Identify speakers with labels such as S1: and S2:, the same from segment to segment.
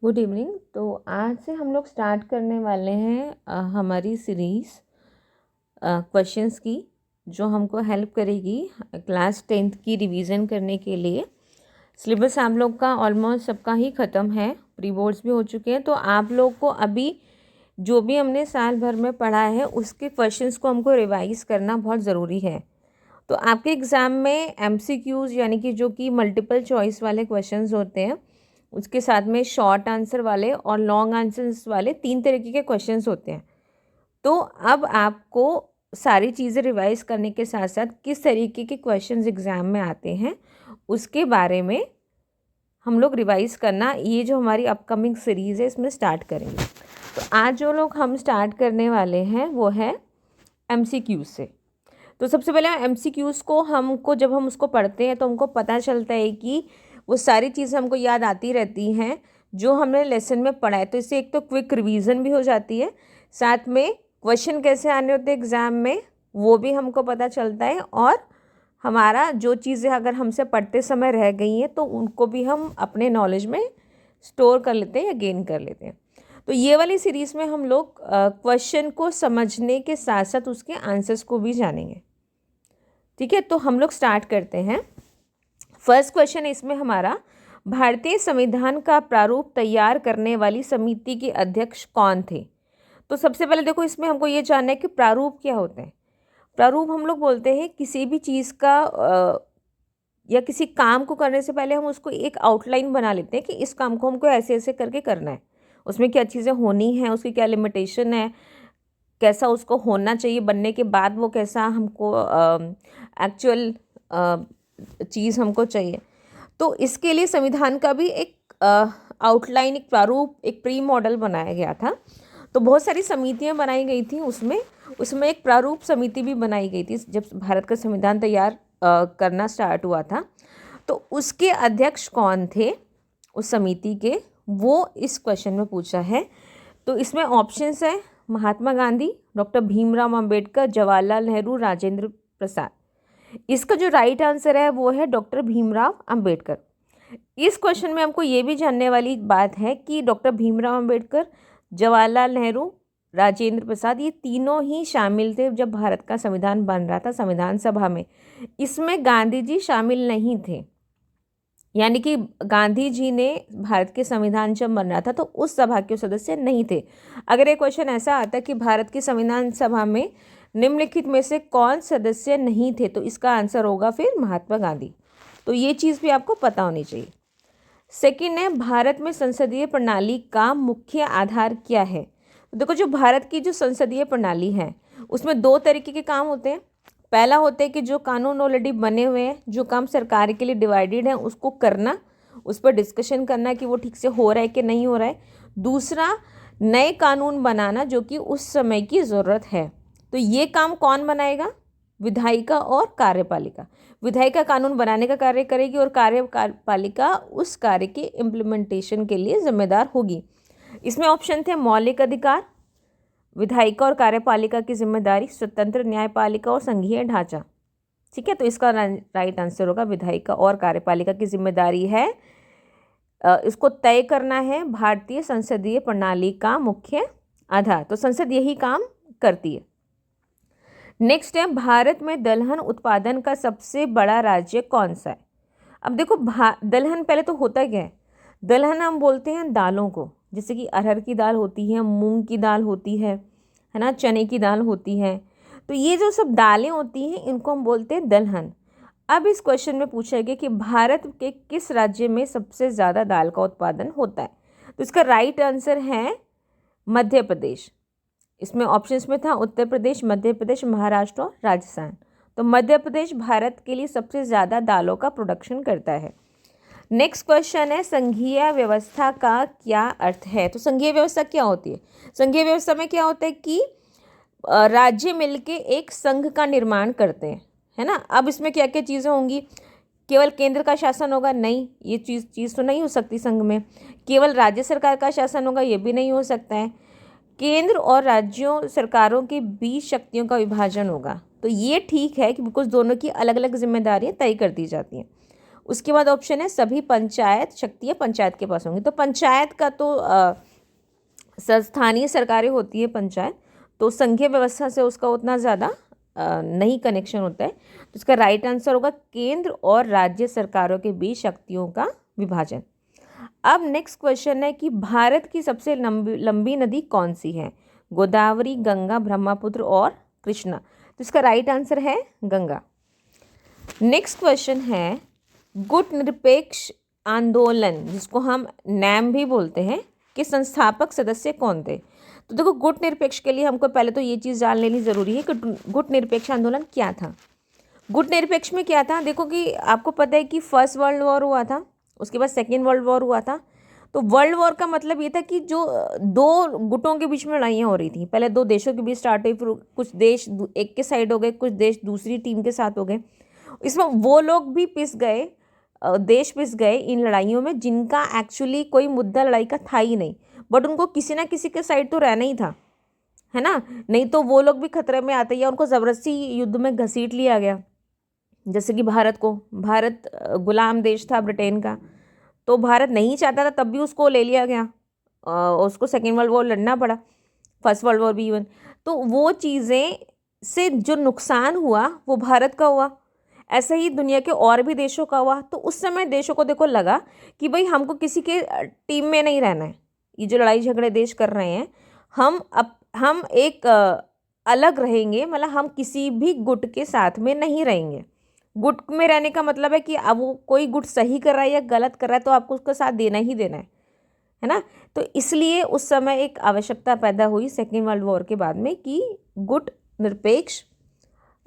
S1: Good evening. तो आज से हम लोग स्टार्ट करने वाले हैं हमारी सीरीज़ क्वेश्चंस की, जो हमको हेल्प करेगी क्लास 10th की रिवीजन करने के लिए। सिलेबस आप लोग का ऑलमोस्ट सबका ही ख़त्म है, प्री बोर्ड्स भी हो चुके हैं। तो आप लोग को अभी जो भी हमने साल भर में पढ़ा है उसके क्वेश्चंस को हमको रिवाइज़ करना बहुत ज़रूरी है। तो आपके एग्ज़ाम में MCQs यानी कि जो कि मल्टीपल चॉइस वाले क्वेश्चंस होते हैं, उसके साथ में शॉर्ट आंसर वाले और लॉन्ग आंसर्स वाले 3 तरीके के क्वेश्चंस होते हैं। तो अब आपको सारी चीज़ें रिवाइज़ करने के साथ साथ किस तरीके के क्वेश्चंस एग्ज़ाम में आते हैं उसके बारे में हम लोग रिवाइज़ करना, ये जो हमारी अपकमिंग सीरीज़ है इसमें स्टार्ट करेंगे। तो आज जो लोग हम स्टार्ट करने वाले हैं वो है MCQs से। तो सबसे पहले MCQs को जब हम उसको पढ़ते हैं तो हमको पता चलता है कि वो सारी चीज़ें हमको याद आती रहती हैं जो हमने लेसन में पढ़ा है। तो इससे एक तो क्विक रिवीजन भी हो जाती है, साथ में क्वेश्चन कैसे आने होते हैं एग्ज़ाम में वो भी हमको पता चलता है, और हमारा जो चीज़ें अगर हमसे पढ़ते समय रह गई हैं तो उनको भी हम अपने नॉलेज में स्टोर कर लेते हैं या गेन कर लेते हैं। तो ये वाली सीरीज़ में हम लोग क्वेश्चन को समझने के साथ साथ उसके आंसर्स को भी जानेंगे। ठीक है, तो हम लोग स्टार्ट करते हैं। फर्स्ट क्वेश्चन इसमें हमारा, भारतीय संविधान का प्रारूप तैयार करने वाली समिति के अध्यक्ष कौन थे? तो सबसे पहले देखो, इसमें हमको ये जानना है कि प्रारूप क्या होते हैं। प्रारूप हम लोग बोलते हैं किसी भी चीज़ का या किसी काम को करने से पहले हम उसको एक आउटलाइन बना लेते हैं कि इस काम को हमको ऐसे ऐसे करके करना है, उसमें क्या चीज़ें होनी हैं, उसकी क्या लिमिटेशन है, कैसा उसको होना चाहिए, बनने के बाद वो कैसा हमको एक्चुअल चीज़ हमको चाहिए। तो इसके लिए संविधान का भी एक आउटलाइन, एक प्रारूप, एक प्री मॉडल बनाया गया था। तो बहुत सारी समितियां बनाई गई थी, उसमें एक प्रारूप समिति भी बनाई गई थी जब भारत का संविधान तैयार करना स्टार्ट हुआ था। तो उसके अध्यक्ष कौन थे उस समिति के, वो इस क्वेश्चन में पूछा है। तो इसमें ऑप्शंस है महात्मा गांधी, डॉक्टर भीमराव अंबेडकर, जवाहरलाल नेहरू, राजेंद्र प्रसाद। इसका जो राइट आंसर है वो है डॉक्टर भीमराव अंबेडकर। इस क्वेश्चन में हमको ये भी जानने वाली बात है कि डॉक्टर भीमराव अंबेडकर, जवाहरलाल नेहरू, राजेंद्र प्रसाद, ये तीनों ही शामिल थे जब भारत का संविधान बन रहा था संविधान सभा में। इसमें गांधी जी शामिल नहीं थे, यानी कि गांधी जी ने भारत के संविधान जब बन रहा था तो उस सभा के सदस्य नहीं थे। अगर एक क्वेश्चन ऐसा आता कि भारत की संविधान सभा में निम्नलिखित में से कौन सदस्य नहीं थे, तो इसका आंसर होगा फिर महात्मा गांधी। तो ये चीज़ भी आपको पता होनी चाहिए। सेकंड है, भारत में संसदीय प्रणाली का मुख्य आधार क्या है? तो देखो, जो भारत की जो संसदीय प्रणाली है उसमें 2 तरीके के काम होते हैं। पहला होता है कि जो कानून ऑलरेडी बने हुए हैं, जो काम सरकार के लिए डिवाइडेड है, उसको करना, उस पर डिस्कशन करना कि वो ठीक से हो रहा है कि नहीं हो रहा है। दूसरा, नए कानून बनाना जो कि उस समय की ज़रूरत है। तो ये काम कौन बनाएगा? विधायिका और कार्यपालिका। विधायिका कानून बनाने का कार्य करेगी और कार्यपालिका उस कार्य के इम्प्लीमेंटेशन के लिए जिम्मेदार होगी। इसमें ऑप्शन थे मौलिक अधिकार, विधायिका और कार्यपालिका की जिम्मेदारी, स्वतंत्र न्यायपालिका और संघीय ढांचा। ठीक है, तो इसका राइट आंसर होगा विधायिका और कार्यपालिका की जिम्मेदारी है इसको तय करना है भारतीय संसदीय प्रणाली का मुख्य आधार। तो संसद यही काम करती है। नेक्स्ट है, भारत में दलहन उत्पादन का सबसे बड़ा राज्य कौन सा है? अब देखो, दलहन पहले तो होता क्या है? दलहन हम बोलते हैं दालों को, जैसे कि अरहर की दाल होती है, मूंग की दाल होती है ना, चने की दाल होती है। तो ये जो सब दालें होती हैं इनको हम बोलते हैं दलहन। अब इस क्वेश्चन में पूछा गया कि भारत के किस राज्य में सबसे ज़्यादा दाल का उत्पादन होता है? तो इसका राइट आंसर है मध्य प्रदेश। इसमें ऑप्शंस में था उत्तर प्रदेश, मध्य प्रदेश, महाराष्ट्र और राजस्थान। तो मध्य प्रदेश भारत के लिए सबसे ज़्यादा दालों का प्रोडक्शन करता है। नेक्स्ट क्वेश्चन है, संघीय व्यवस्था का क्या अर्थ है? तो संघीय व्यवस्था क्या होती है? संघीय व्यवस्था में क्या होता है कि राज्य मिलके एक संघ का निर्माण करते हैं, है ना। अब इसमें क्या क्या चीज़ें होंगी? केवल केंद्र का शासन होगा? नहीं, ये चीज़ तो नहीं हो सकती संघ में। केवल राज्य सरकार का शासन होगा? ये भी नहीं हो सकता है। केंद्र और राज्यों सरकारों के बीच शक्तियों का विभाजन होगा। तो ये ठीक है कि बिकॉज दोनों की अलग अलग जिम्मेदारियां तय कर दी जाती हैं। उसके बाद ऑप्शन है सभी पंचायत शक्तियाँ पंचायत के पास होंगी। तो पंचायत का तो स्थानीय सरकारें होती है पंचायत, तो संघीय व्यवस्था से उसका उतना ज़्यादा नहीं कनेक्शन होता है। तो इसका राइट आंसर होगा केंद्र और राज्य सरकारों के बीच शक्तियों का विभाजन। अब नेक्स्ट क्वेश्चन है कि भारत की सबसे लंबी नदी कौन सी है? गोदावरी, गंगा, ब्रह्मपुत्र और कृष्णा। तो इसका राइट आंसर है गंगा। नेक्स्ट क्वेश्चन है गुट निरपेक्ष आंदोलन, जिसको हम नैम भी बोलते हैं, के संस्थापक सदस्य कौन थे? तो देखो, गुट निरपेक्ष के लिए हमको पहले तो ये चीज़ जान लेनी ज़रूरी है कि गुट निरपेक्ष आंदोलन क्या था। गुट निरपेक्ष में क्या था, देखो कि आपको पता है कि फर्स्ट वर्ल्ड वॉर हुआ था, उसके बाद सेकेंड वर्ल्ड वॉर हुआ था। तो वर्ल्ड वॉर का मतलब ये था कि जो दो गुटों के बीच में लड़ाइयाँ हो रही थी, पहले दो देशों के बीच स्टार्ट हुई, फिर कुछ देश एक के साइड हो गए, कुछ देश दूसरी टीम के साथ हो गए। इसमें वो लोग भी पिस गए, देश पिस गए इन लड़ाइयों में जिनका एक्चुअली कोई मुद्दा लड़ाई का था ही नहीं, बट उनको किसी ना किसी के साइड तो रहना ही था, है ना। नहीं तो वो लोग भी खतरे में आते, या उनको ज़बरदस्ती युद्ध में घसीट लिया गया। जैसे कि भारत गुलाम देश था ब्रिटेन का, तो भारत नहीं चाहता था, तब भी उसको ले लिया गया, उसको सेकेंड वर्ल्ड वॉर लड़ना पड़ा, फर्स्ट वर्ल्ड वॉर भी इवन। तो वो चीज़ें से जो नुकसान हुआ वो भारत का हुआ, ऐसे ही दुनिया के और भी देशों का हुआ। तो उस समय देशों को देखो लगा कि भाई हमको किसी के टीम में नहीं रहना है, ये जो लड़ाई झगड़े देश कर रहे हैं, हम एक अलग रहेंगे, मतलब हम किसी भी गुट के साथ में नहीं रहेंगे। गुट में रहने का मतलब है कि अब वो कोई गुट सही कर रहा है या गलत कर रहा है तो आपको उसका साथ देना ही देना है ना। तो इसलिए उस समय एक आवश्यकता पैदा हुई सेकेंड वर्ल्ड वॉर के बाद में कि गुट निरपेक्ष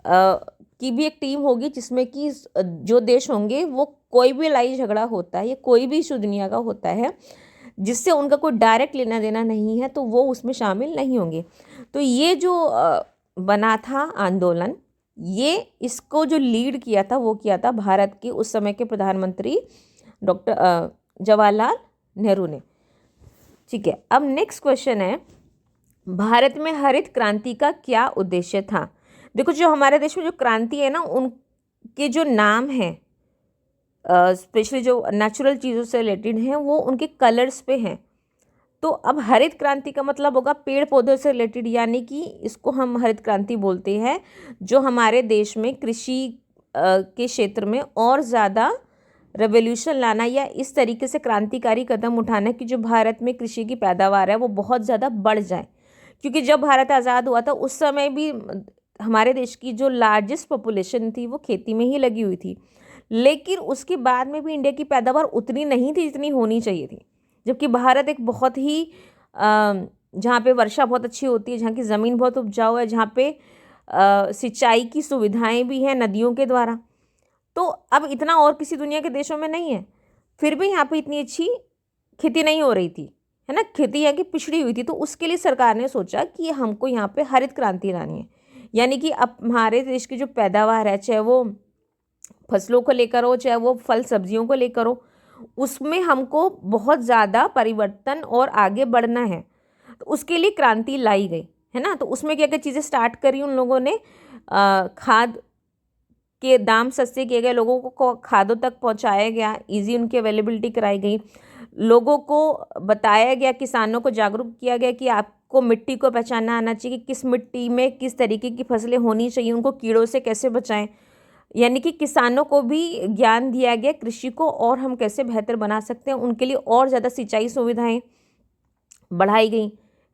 S1: की भी एक टीम होगी, जिसमें कि जो देश होंगे वो कोई भी लड़ाई झगड़ा होता है या कोई भी इशू दुनिया का होता है जिससे उनका कोई डायरेक्ट लेना देना नहीं है, तो वो उसमें शामिल नहीं होंगे। तो ये जो बना था आंदोलन, ये इसको जो लीड किया था वो किया था भारत के उस समय के प्रधानमंत्री डॉक्टर जवाहरलाल नेहरू ने। ठीक है, अब नेक्स्ट क्वेश्चन है भारत में हरित क्रांति का क्या उद्देश्य था? देखो, जो हमारे देश में जो क्रांति है ना, उनके जो नाम हैं स्पेशली जो नेचुरल चीज़ों से रिलेटेड हैं वो उनके कलर्स पे हैं। तो अब हरित क्रांति का मतलब होगा पेड़ पौधों से रिलेटेड, यानी कि इसको हम हरित क्रांति बोलते हैं, जो हमारे देश में कृषि के क्षेत्र में और ज़्यादा रेवोल्यूशन लाना या इस तरीके से क्रांतिकारी कदम उठाना कि जो भारत में कृषि की पैदावार है वो बहुत ज़्यादा बढ़ जाए। क्योंकि जब भारत आज़ाद हुआ था उस समय भी हमारे देश की जो लार्जेस्ट पॉपुलेशन थी वो खेती में ही लगी हुई थी, लेकिन उसके बाद में भी इंडिया की पैदावार उतनी नहीं थी जितनी होनी चाहिए थी। जबकि भारत एक बहुत ही जहाँ पे वर्षा बहुत अच्छी होती है, जहाँ की ज़मीन बहुत उपजाऊ है, जहाँ पे सिंचाई की सुविधाएं भी हैं नदियों के द्वारा, तो अब इतना और किसी दुनिया के देशों में नहीं है, फिर भी यहाँ पे इतनी अच्छी खेती नहीं हो रही थी, है ना। खेती यहाँ की पिछड़ी हुई थी। तो उसके लिए सरकार ने सोचा कि हमको यहाँ पे हरित क्रांति लानी है, यानी कि अब हमारे देश की जो पैदावार है, चाहे वो फसलों को लेकर हो चाहे वो फल सब्जियों को लेकर हो, उसमें हमको बहुत ज़्यादा परिवर्तन और आगे बढ़ना है। तो उसके लिए क्रांति लाई गई, है ना। तो उसमें क्या क्या चीज़ें स्टार्ट करी उन लोगों ने, खाद के दाम सस्ते किए गए, लोगों को खादों तक पहुंचाया गया, इजी उनकी अवेलेबिलिटी कराई गई, लोगों को बताया गया, किसानों को जागरूक किया गया कि आपको मिट्टी को पहचानना आना चाहिए कि किस मिट्टी में किस तरीके की फसलें होनी चाहिए, उनको कीड़ों से कैसे बचाएं। यानी कि किसानों को भी ज्ञान दिया गया कृषि को और हम कैसे बेहतर बना सकते हैं, उनके लिए और ज़्यादा सिंचाई सुविधाएं बढ़ाई गई,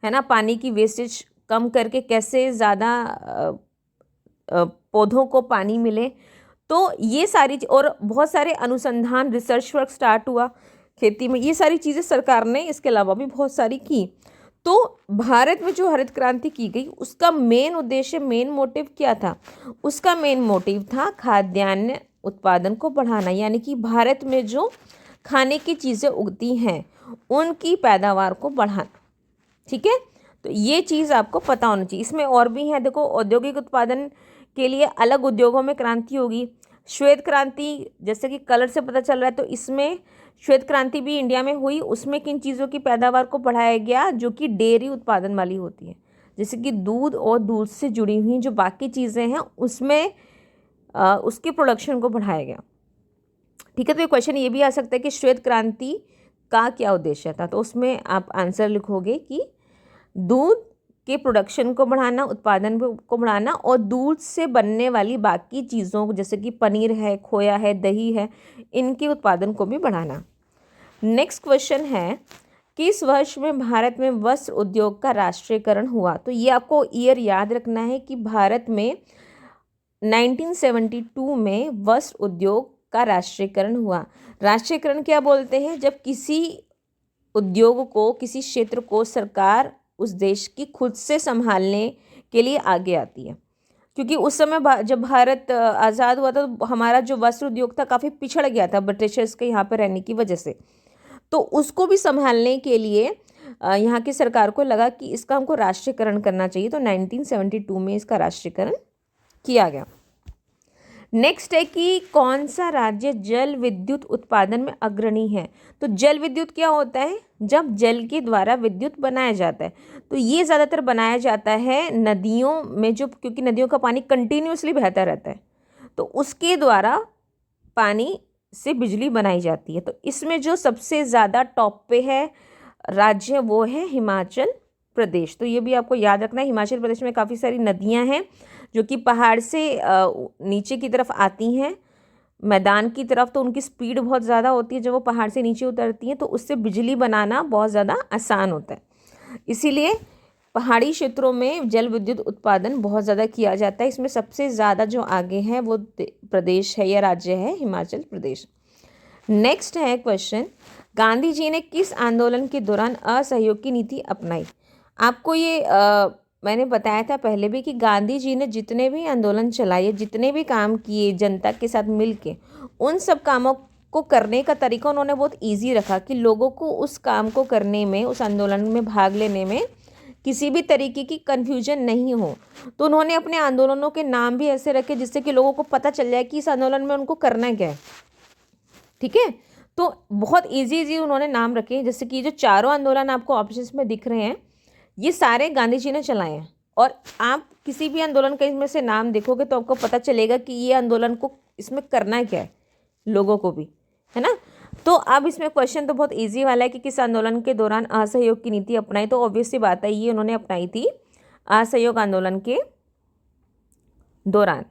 S1: है ना। पानी की वेस्टेज कम करके कैसे ज़्यादा पौधों को पानी मिले, तो ये सारी और बहुत सारे अनुसंधान रिसर्च वर्क स्टार्ट हुआ खेती में, ये सारी चीज़ें सरकार ने इसके अलावा भी बहुत सारी की। तो भारत में जो हरित क्रांति की गई उसका मेन उद्देश्य, मेन मोटिव क्या था? उसका मेन मोटिव था खाद्यान्न उत्पादन को बढ़ाना, यानी कि भारत में जो खाने की चीज़ें उगती हैं उनकी पैदावार को बढ़ाना। ठीक है, तो ये चीज़ आपको पता होना चाहिए। इसमें और भी है, देखो, औद्योगिक उत्पादन के लिए अलग उद्योगों में क्रांति होगी। श्वेत क्रांति जैसे कि कलर से पता चल रहा है, तो इसमें श्वेत क्रांति भी इंडिया में हुई। उसमें किन चीज़ों की पैदावार को बढ़ाया गया? जो कि डेयरी उत्पादन वाली होती है, जैसे कि दूध और दूध से जुड़ी हुई जो बाकी चीज़ें हैं उसमें उसकी प्रोडक्शन को बढ़ाया गया। ठीक है। तो ये क्वेश्चन ये भी आ सकता है कि श्वेत क्रांति का क्या उद्देश्य था, तो उसमें आप आंसर लिखोगे कि दूध के प्रोडक्शन को बढ़ाना, उत्पादन को बढ़ाना और दूध से बनने वाली बाकी चीज़ों जैसे कि पनीर है, खोया है, दही है, इनके उत्पादन को भी बढ़ाना। नेक्स्ट क्वेश्चन है, किस वर्ष में भारत में वस्त्र उद्योग का राष्ट्रीयकरण हुआ? तो ये आपको ईयर याद रखना है कि भारत में 1972 में वस्त्र उद्योग का राष्ट्रीयकरण हुआ। राष्ट्रीयकरण क्या बोलते हैं? जब किसी उद्योग को, किसी क्षेत्र को सरकार उस देश की खुद से संभालने के लिए आगे आती है। क्योंकि उस समय जब भारत आज़ाद हुआ था तो हमारा जो वस्त्र उद्योग था काफ़ी पिछड़ गया था ब्रिटिशर्स के यहाँ पर रहने की वजह से। तो उसको भी संभालने के लिए यहाँ की सरकार को लगा कि इसका हमको राष्ट्रीयकरण करना चाहिए, तो 1972 में इसका राष्ट्रीयकरण किया गया। नेक्स्ट है कि कौन सा राज्य जल विद्युत उत्पादन में अग्रणी है? तो जल विद्युत क्या होता है? जब जल के द्वारा विद्युत बनाया जाता है, तो ये ज़्यादातर बनाया जाता है नदियों में, जो क्योंकि नदियों का पानी कंटिन्यूसली बहता रहता है, तो उसके द्वारा पानी से बिजली बनाई जाती है। तो इसमें जो सबसे ज़्यादा टॉप पे है राज्य, वो है हिमाचल प्रदेश। तो ये भी आपको याद रखना है। हिमाचल प्रदेश में काफ़ी सारी नदियाँ हैं जो कि पहाड़ से नीचे की तरफ आती हैं मैदान की तरफ, तो उनकी स्पीड बहुत ज़्यादा होती है। जब वो पहाड़ से नीचे उतरती हैं तो उससे बिजली बनाना बहुत ज़्यादा आसान होता है। इसीलिए पहाड़ी क्षेत्रों में जल विद्युत उत्पादन बहुत ज़्यादा किया जाता है। इसमें सबसे ज़्यादा जो आगे है वो प्रदेश है या राज्य है हिमाचल प्रदेश। नेक्स्ट है क्वेश्चन, गांधी जी ने किस आंदोलन के दौरान असहयोग की नीति अपनाई? आपको ये मैंने बताया था पहले भी कि गांधी जी ने जितने भी आंदोलन चलाए, जितने भी काम किए जनता के साथ मिलके, उन सब कामों को करने का तरीका उन्होंने बहुत इजी रखा कि लोगों को उस काम को करने में, उस आंदोलन में भाग लेने में किसी भी तरीके की कन्फ्यूजन नहीं हो। तो उन्होंने अपने आंदोलनों के नाम भी ऐसे रखे जिससे कि लोगों को पता चल जाए कि इस आंदोलन में उनको करना क्या है। ठीक है, तो बहुत इजी उन्होंने नाम रखे। जैसे कि जो चारों आंदोलन आपको ऑप्शंस में दिख रहे हैं, ये सारे गांधी जी ने चलाए हैं। और आप किसी भी आंदोलन का इसमें से नाम देखोगे तो आपको पता चलेगा कि ये आंदोलन को इसमें करना क्या है, लोगों को भी, है ना। तो अब इसमें क्वेश्चन तो बहुत इजी वाला है कि किस आंदोलन के दौरान असहयोग की नीति अपनाई? तो ऑब्वियस सी बात है, ये उन्होंने अपनाई थी असहयोग आंदोलन के दौरान।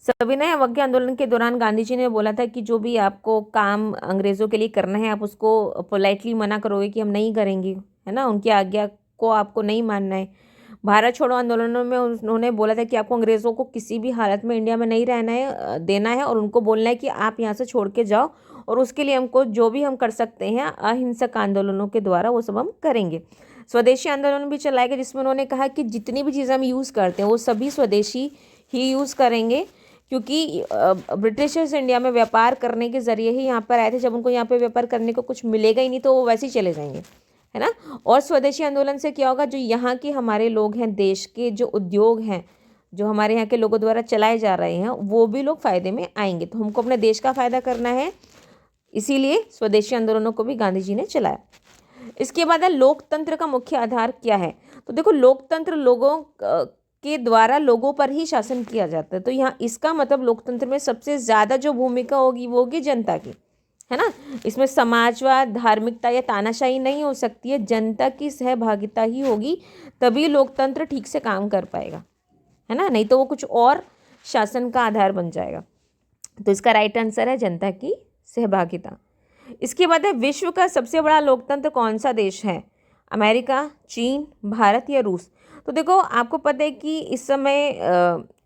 S1: सविनय अवज्ञा आंदोलन के दौरान गांधी जी ने बोला था कि जो भी आपको काम अंग्रेज़ों के लिए करना है, आप उसको पोलाइटली मना करोगे कि हम नहीं करेंगे, है ना, उनकी आज्ञा को आपको नहीं मानना है। भारत छोड़ो आंदोलनों में उन्होंने बोला था कि आपको अंग्रेज़ों को किसी भी हालत में इंडिया में नहीं रहना है, देना है, और उनको बोलना है कि आप यहाँ से छोड़ के जाओ, और उसके लिए हमको जो भी हम कर सकते हैं अहिंसक आंदोलनों के द्वारा वो सब हम करेंगे। स्वदेशी आंदोलन भी चलाया गया जिसमें उन्होंने कहा कि जितनी भी चीज़ें हम यूज़ करते हैं वो सभी स्वदेशी ही यूज़ करेंगे, क्योंकि ब्रिटिशर्स इंडिया में व्यापार करने के ज़रिए ही यहाँ पर आए थे। जब उनको यहाँ पे व्यापार करने को कुछ मिलेगा ही नहीं तो वो वैसे ही चले जाएंगे, है ना। और स्वदेशी आंदोलन से क्या होगा, जो यहाँ के हमारे लोग हैं, देश के जो उद्योग हैं, जो हमारे यहाँ के लोगों द्वारा चलाए जा रहे हैं, वो भी लोग फ़ायदे में आएंगे। तो हमको अपने देश का फ़ायदा करना है, इसीलिए स्वदेशी आंदोलनों को भी गांधी जी ने चलाया। इसके बाद है लोकतंत्र का मुख्य आधार क्या है? तो देखो, लोकतंत्र लोगों के द्वारा लोगों पर ही शासन किया जाता है। तो यहाँ इसका मतलब लोकतंत्र में सबसे ज़्यादा जो भूमिका होगी वो होगी जनता की, है ना। इसमें समाजवाद, धार्मिकता या तानाशाही नहीं हो सकती है, जनता की सहभागिता ही होगी, तभी लोकतंत्र ठीक से काम कर पाएगा, है ना, नहीं तो वो कुछ और शासन का आधार बन जाएगा। तो इसका राइट आंसर है जनता की सहभागिता। इसके बाद है विश्व का सबसे बड़ा लोकतंत्र कौन सा देश है? अमेरिका, चीन, भारत या रूस? तो देखो, आपको पता है कि इस समय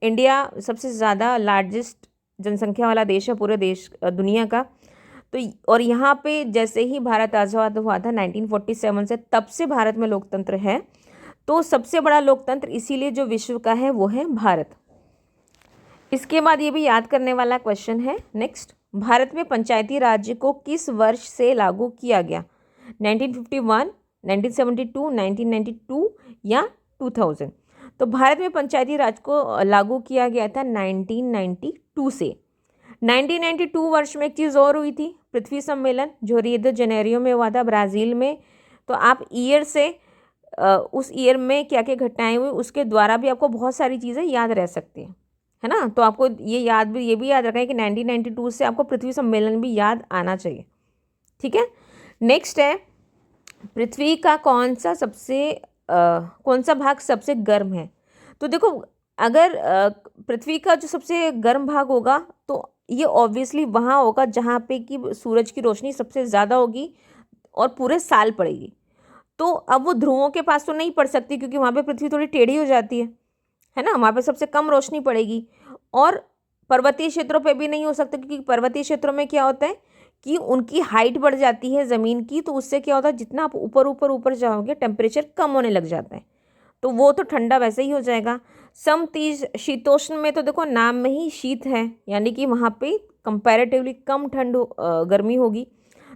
S1: इंडिया सबसे ज़्यादा लार्जेस्ट जनसंख्या वाला देश है पूरे देश दुनिया का। तो और यहाँ पे जैसे ही भारत आज़ाद हुआ था 1947 से, तब से भारत में लोकतंत्र है। तो सबसे बड़ा लोकतंत्र इसीलिए जो विश्व का है वो है भारत। इसके बाद ये भी याद करने वाला क्वेश्चन है नेक्स्ट, भारत में पंचायती राज्य को किस वर्ष से लागू किया गया? 1951, 1972, 1992 या 2000? तो भारत में पंचायती राज को लागू किया गया था 1992 से। 1992 वर्ष में एक चीज़ और हुई थी, पृथ्वी सम्मेलन, जो रियो द जेनेरियो में हुआ था ब्राज़ील में। तो आप ईयर से उस ईयर में क्या क्या घटनाएं हुई उसके द्वारा भी आपको बहुत सारी चीज़ें याद रह सकती हैं, है ना। तो आपको ये भी याद रखना है कि 1992 से आपको पृथ्वी सम्मेलन भी याद आना चाहिए, ठीक है। नेक्स्ट है, पृथ्वी का कौन सा भाग सबसे गर्म है। तो देखो, अगर पृथ्वी का जो सबसे गर्म भाग होगा तो ये ऑब्वियसली वहाँ होगा जहाँ पे कि सूरज की रोशनी सबसे ज़्यादा होगी और पूरे साल पड़ेगी। तो अब वो ध्रुवों के पास तो नहीं पड़ सकती क्योंकि वहाँ पे पृथ्वी थोड़ी टेढ़ी हो जाती है ना, वहाँ पे सबसे कम रोशनी पड़ेगी। और पर्वतीय क्षेत्रों पे भी नहीं हो सकता क्योंकि पर्वतीय क्षेत्रों में क्या होता है कि उनकी हाइट बढ़ जाती है ज़मीन की, तो उससे क्या होता है जितना आप ऊपर ऊपर ऊपर जाओगे टेम्परेचर कम होने लग जाता है, तो वो तो ठंडा वैसे ही हो जाएगा। समशीतोष्ण में तो देखो नाम में ही शीत है, यानी कि वहाँ पे कंपैरेटिवली कम गर्मी होगी।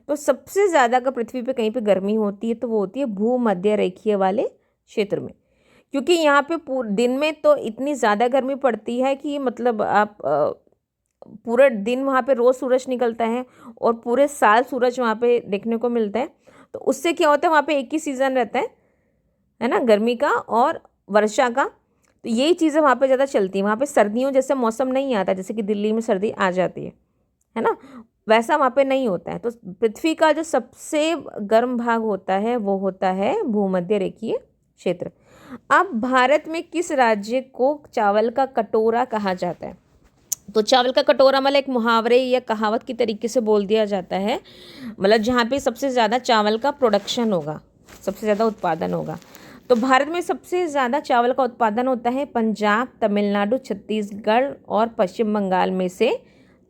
S1: तो सबसे ज़्यादा अगर पृथ्वी पे कहीं पे गर्मी होती है तो वो होती है भूमध्य रेखीय वाले क्षेत्र में, क्योंकि यहाँ पे दिन में तो इतनी ज़्यादा गर्मी पड़ती है कि मतलब आप पूरा दिन वहाँ पे रोज़ सूरज निकलता है और पूरे साल सूरज वहाँ पे देखने को मिलता है। तो उससे क्या होता है, वहाँ पे एक ही सीज़न रहता है ना, गर्मी का और वर्षा का। तो यही चीज़ें वहाँ पे ज़्यादा चलती हैं। वहाँ पे सर्दियों जैसे मौसम नहीं आता, जैसे कि दिल्ली में सर्दी आ जाती है ना, वैसा वहाँ पे नहीं होता है। तो पृथ्वी का जो सबसे गर्म भाग होता है वो होता है भूमध्य रेखीय क्षेत्र। अब भारत में किस राज्य को चावल का कटोरा कहा जाता है। तो चावल का कटोरा मतलब एक मुहावरे या कहावत की तरीके से बोल दिया जाता है, मतलब जहाँ पे सबसे ज़्यादा चावल का प्रोडक्शन होगा, सबसे ज़्यादा उत्पादन होगा। तो भारत में सबसे ज़्यादा चावल का उत्पादन होता है पंजाब, तमिलनाडु, छत्तीसगढ़ और पश्चिम बंगाल में से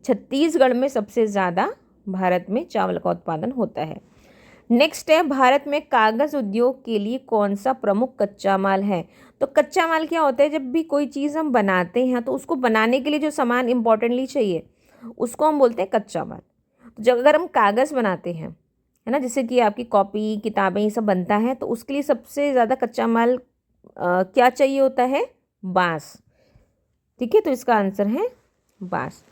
S1: छत्तीसगढ़ में सबसे ज़्यादा भारत में चावल का उत्पादन होता है। नेक्स्ट है, भारत में कागज़ उद्योग के लिए कौन सा प्रमुख कच्चा माल है। तो कच्चा माल क्या होता है, जब भी कोई चीज़ हम बनाते हैं तो उसको बनाने के लिए जो सामान इम्पोर्टेंटली चाहिए उसको हम बोलते हैं कच्चा माल। तो जब अगर हम कागज़ बनाते हैं, है ना, जैसे कि आपकी कॉपी किताबें ये सब बनता है, तो उसके लिए सबसे ज़्यादा कच्चा माल क्या चाहिए होता है, बाँस, ठीक है। तो इसका आंसर है बाँस।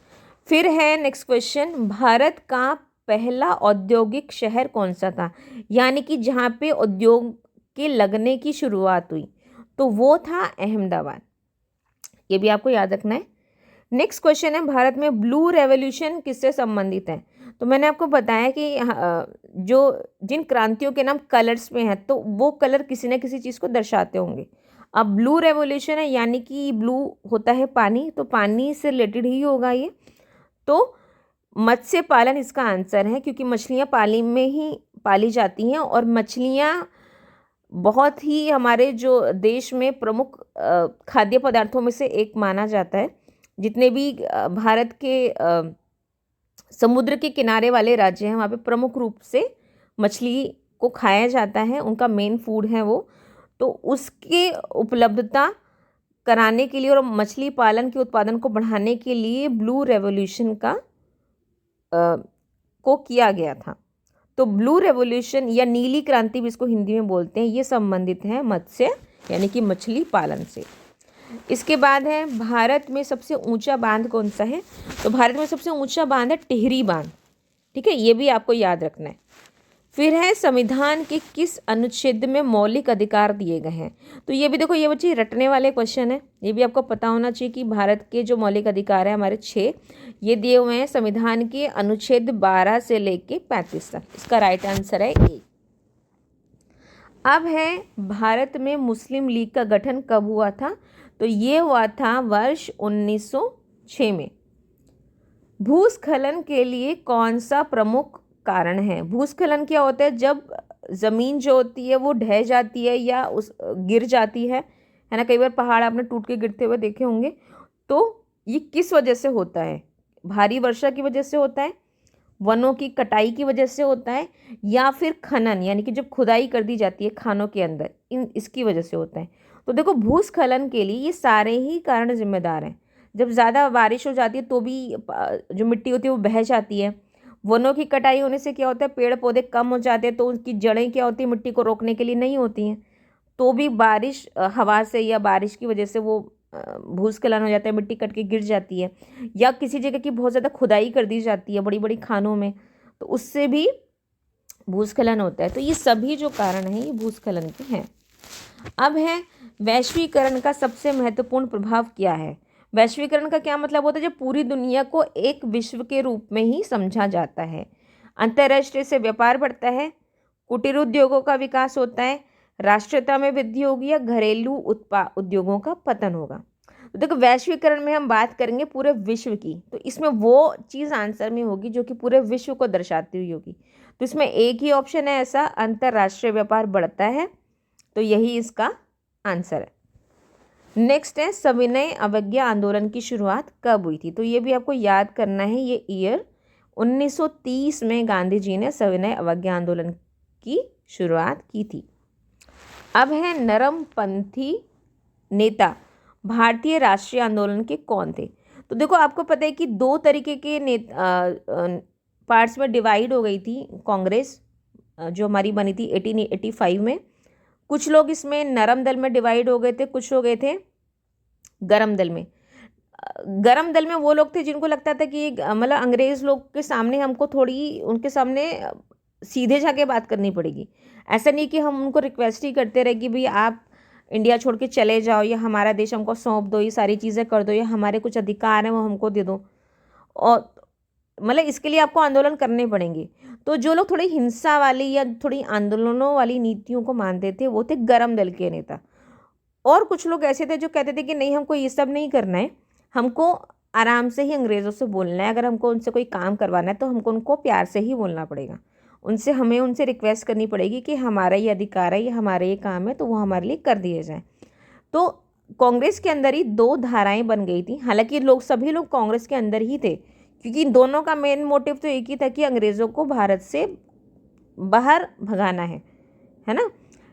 S1: फिर है नेक्स्ट क्वेश्चन, भारत का पहला औद्योगिक शहर कौन सा था, यानी कि जहाँ पे उद्योग के लगने की शुरुआत हुई, तो वो था अहमदाबाद। ये भी आपको याद रखना है। नेक्स्ट क्वेश्चन है, भारत में ब्लू रेवोल्यूशन किससे संबंधित है। तो मैंने आपको बताया कि जो जिन क्रांतियों के नाम कलर्स में है, तो वो कलर किसी न किसी चीज़ को दर्शाते होंगे। अब ब्लू रेवोल्यूशन है यानी कि ब्लू होता है पानी, तो पानी से रिलेटेड ही होगा ये। तो मत्स्य पालन इसका आंसर है, क्योंकि मछलियाँ पानी में ही पाली जाती हैं और मछलियाँ बहुत ही हमारे जो देश में प्रमुख खाद्य पदार्थों में से एक माना जाता है। जितने भी भारत के समुद्र के किनारे वाले राज्य हैं वहाँ पे प्रमुख रूप से मछली को खाया जाता है, उनका मेन फूड है वो। तो उसके उपलब्धता कराने के लिए और मछली पालन के उत्पादन को बढ़ाने के लिए ब्लू रेवोल्यूशन को किया गया था। तो ब्लू रेवोल्यूशन या नीली क्रांति भी इसको हिंदी में बोलते हैं, ये संबंधित है मत्स्य यानी कि मछली पालन से। इसके बाद है, भारत में सबसे ऊंचा बांध कौन सा है। तो भारत में सबसे ऊंचा बांध है टिहरी बांध, ठीक है, ये भी आपको याद रखना है। फिर है, संविधान के किस अनुच्छेद में मौलिक अधिकार दिए गए हैं। तो ये भी देखो, ये बच्चे रटने वाले क्वेश्चन है, ये भी आपको पता होना चाहिए कि भारत के जो मौलिक अधिकार है हमारे 6, ये दिए हुए हैं संविधान के अनुच्छेद 12 से लेके 35 तक। इसका राइट आंसर है ए। अब है, भारत में मुस्लिम लीग का गठन कब हुआ था। तो ये हुआ था वर्ष 1906 में। भूस्खलन के लिए कौन सा प्रमुख कारण है। भूस्खलन क्या होता है, जब ज़मीन जो होती है वो ढह जाती है या गिर जाती है ना। कई बार पहाड़ आपने टूट के गिरते हुए देखे होंगे। तो ये किस वजह से होता है, भारी वर्षा की वजह से होता है, वनों की कटाई की वजह से होता है, या फिर खनन यानी कि जब खुदाई कर दी जाती है खानों के अंदर, इसकी वजह से होता है। तो देखो, भूस्खलन के लिए ये सारे ही कारण जिम्मेदार हैं। जब ज़्यादा बारिश हो जाती है तो भी जो मिट्टी होती है वो बह जाती है। वनों की कटाई होने से क्या होता है, पेड़ पौधे कम हो जाते हैं, तो उनकी जड़ें क्या होती है, मिट्टी को रोकने के लिए नहीं होती हैं, तो भी बारिश हवा से या बारिश की वजह से वो भूस्खलन हो जाता है, मिट्टी कट के गिर जाती है। या किसी जगह की बहुत ज़्यादा खुदाई कर दी जाती है बड़ी बड़ी खानों में, तो उससे भी भूस्खलन होता है। तो ये सभी जो कारण हैं ये भूस्खलन के हैं। अब है, वैश्वीकरण का सबसे महत्वपूर्ण प्रभाव क्या है। वैश्वीकरण का क्या मतलब होता है? जब पूरी दुनिया को एक विश्व के रूप में ही समझा जाता है। अंतर्राष्ट्रीय से व्यापार बढ़ता है, कुटीर उद्योगों का विकास होता है, राष्ट्रीयता में वृद्धि होगी या घरेलू उद्योगों का पतन होगा। तो देखो, वैश्वीकरण में हम बात करेंगे पूरे विश्व की, तो इसमें वो चीज़ आंसर में होगी जो कि पूरे विश्व को दर्शाती हुई होगी। तो इसमें एक ही ऑप्शन है ऐसा, अंतर्राष्ट्रीय व्यापार बढ़ता है, तो यही इसका आंसर है। नेक्स्ट है, सविनय अवज्ञा आंदोलन की शुरुआत कब हुई थी? तो ये भी आपको याद करना है, ये ईयर 1930 में गांधी जी ने सविनय अवज्ञा आंदोलन की शुरुआत की थी। अब है, नरमपंथी नेता भारतीय राष्ट्रीय आंदोलन के कौन थे? तो देखो, आपको पता है कि दो तरीके के पार्ट्स में डिवाइड हो गई थी कांग्रेस, जो हमारी बनी थी 1885 में। कुछ लोग इसमें नरम दल में डिवाइड हो गए थे, कुछ हो गए थे गरम दल में। गरम दल में वो लोग थे जिनको लगता था कि मतलब अंग्रेज लोग के सामने हमको थोड़ी उनके सामने सीधे जाके बात करनी पड़ेगी। ऐसा नहीं कि हम उनको रिक्वेस्ट ही करते रहे कि भाई आप इंडिया छोड़ के चले जाओ, या हमारा देश हमको सौंप दो, ये सारी चीज़ें कर दो, या हमारे कुछ अधिकार हैं वो हमको दे दो, और मतलब इसके लिए आपको आंदोलन करने पड़ेंगे। तो जो लोग थोड़ी हिंसा वाली या थोड़ी आंदोलनों वाली नीतियों को मानते थे वो थे गरम दल के नेता। और कुछ लोग ऐसे थे जो कहते थे कि नहीं, हमको ये सब नहीं करना है, हमको आराम से ही अंग्रेज़ों से बोलना है, अगर हमको उनसे कोई काम करवाना है तो हमको उनको प्यार से ही बोलना पड़ेगा, हमें उनसे रिक्वेस्ट करनी पड़ेगी कि हमारा ये अधिकार है, ये हमारा ये काम है, तो वो हमारे लिए कर दिए जाए। तो कांग्रेस के अंदर ही दो धाराएं बन गई थी। हालांकि सभी लोग कांग्रेस के अंदर ही थे, क्योंकि दोनों का मेन मोटिव तो एक ही था कि अंग्रेज़ों को भारत से बाहर भगाना है ना,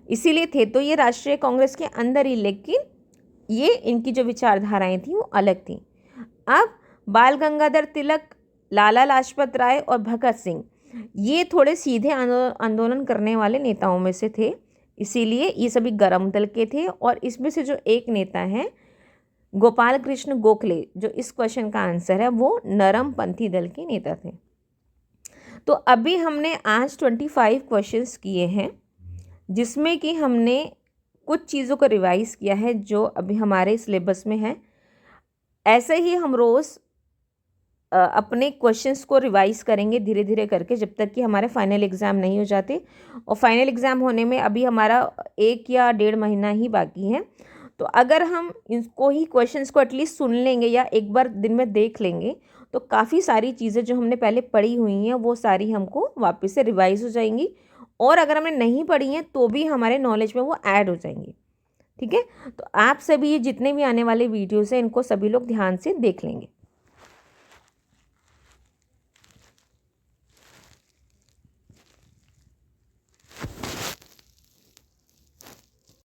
S1: इसीलिए थे। तो ये राष्ट्रीय कांग्रेस के अंदर ही, लेकिन ये इनकी जो विचारधाराएं थी वो अलग थी। अब बाल गंगाधर तिलक, लाला लाजपत राय और भगत सिंह, ये थोड़े सीधे आंदोलन करने वाले नेताओं में से थे, इसीलिए ये सभी गरम दल के थे। और इसमें से जो एक नेता है गोपाल कृष्ण गोखले, जो इस क्वेश्चन का आंसर है, वो नरमपंथी दल के नेता थे। तो अभी हमने आज 25 क्वेश्चंस किए हैं, जिसमें कि हमने कुछ चीज़ों को रिवाइज़ किया है जो अभी हमारे सिलेबस में है। ऐसे ही हम रोज़ अपने क्वेश्चंस को रिवाइज़ करेंगे धीरे धीरे करके, जब तक कि हमारे फाइनल एग्ज़ाम नहीं हो जाते। और फाइनल एग्ज़ाम होने में अभी हमारा 1 या 1.5 महीना ही बाकी है। तो अगर हम इसको ही क्वेश्चंस को एटलीस्ट सुन लेंगे या एक बार दिन में देख लेंगे, तो काफ़ी सारी चीज़ें जो हमने पहले पढ़ी हुई हैं वो सारी हमको वापस से रिवाइज़ हो जाएंगी, और अगर हमने नहीं पढ़ी हैं तो भी हमारे नॉलेज में वो ऐड हो जाएंगी। ठीक है, तो आप सभी ये जितने भी आने वाले वीडियोज़ हैं इनको सभी लोग ध्यान से देख लेंगे।